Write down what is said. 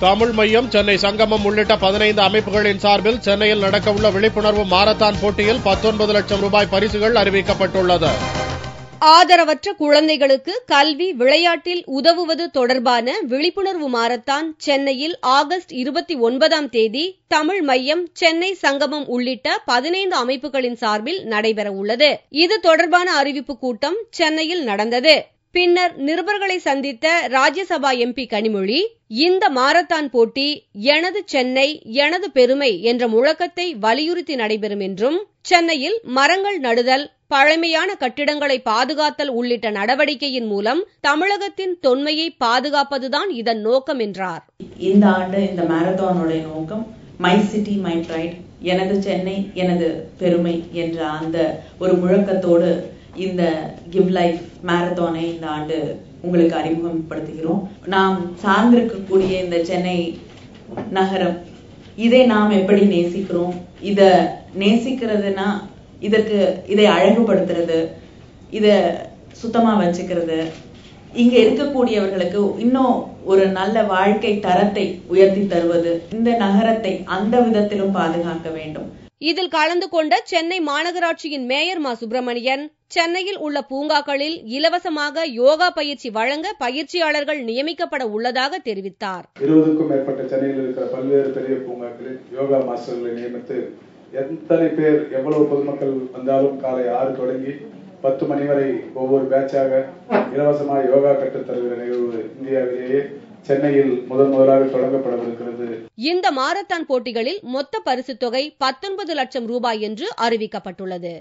தமிழ் மையம், சென்னை சங்கமம் உள்ளிட்ட 15 அமைப்புகளின் சார்பில் சென்னையில் நடக்கவுள்ள விழிப்புணர்வு மாரத்தான் போட்டியில் 19 லட்சம் ரூபாய் பரிசுகள் அறிவிக்கப்பட்டுள்ளது. ஆதரவற்ற குழந்தைகளுக்கு கல்வி, விளையாட்டில் உதவுவது தொடர்பான விழிப்புணர்வு மாரத்தான் சென்னையில் ஆகஸ்ட் 29ஆம் தேதி தமிழ் மையம், சென்னை சங்கமம் உள்ளிட்ட 15 அமைப்புகளின் சார்பில் நடைபெறவுள்ளது. இது தொடர்பான அறிவிப்பு கூட்டம் சென்னையில் நடந்தது. பின்னர் நிருபர்களை சந்தித்த ராஜ்யசபா எம்பி கனிமொழி, இந்த மாரத்தான் போட்டி எனது சென்னை, எனது பெருமை என்ற முழக்கத்தை வலியுறுத்தி நடைபெறும் என்றும், சென்னையில் மரங்கள் நடுதல், பழமையான கட்டிடங்களை பாதுகாத்தல் உள்ளிட்ட நடவடிக்கையின் மூலம் தமிழகத்தின் தொன்மையை பாதுகாப்பதுதான் இதன் நோக்கம் என்றார். இந்த ஆண்டு இந்த மாரத்தானுடைய நோக்கம் மை சிட்டி மை பிரைட், எனது சென்னை எனது பெருமை என்ற அந்த ஒரு முழக்கத்தோடு இந்த கிவ் லைஃப் மாரத்தானை இந்த ஆண்டு உங்களுக்கு அறிமுகப்படுத்துகிறோம். நாம் சார்ந்திருக்கக்கூடிய இந்த சென்னை நகரம், இதை நாம் எப்படி நேசிக்கிறோம், இத நேசிக்கிறதுனா இதை அழகுபடுத்துறது, இத சுத்தமா வச்சுக்கிறது, இங்க இருக்கக்கூடியவர்களுக்கு இன்னும் ஒரு நல்ல வாழ்க்கை தரத்தை உயர்த்தி தருவது, இந்த நகரத்தை அந்த விதத்திலும் பாதுகாக்க வேண்டும். இதில் கலந்து கொண்ட சென்னை மாநகராட்சியின் மேயர் மா. சுப்பிரமணியன், சென்னையில் உள்ள பூங்காக்களில் இலவசமாக யோகா பயிற்சி வழங்க பயிற்சியாளர்கள் நியமிக்கப்பட உள்ளதாக தெரிவித்தார். 20க்கும் மேற்பட்ட சென்னையில் இருக்கிற பல்வேறு பெரிய பூங்காக்களில் யோகா மாஸ்டர்களை நியமித்து எத்தனை பேர் எவ்வளவு பொதுமக்கள் வந்தாலும் காலை 6 தொடங்கி 10 மணி வரை ஒவ்வொரு பேட்சாக இலவசமாக யோகா கற்றுத்தருகிற நிகழ்வு இந்தியாவிலேயே சென்னையில் முதலாக தொடங்கப்படவிருக்கிறது. இந்த மாரத்தான் போட்டிகளில் மொத்த பரிசுத் தொகை 19 லட்சம் ரூபாய் என்று அறிவிக்கப்பட்டுள்ளது.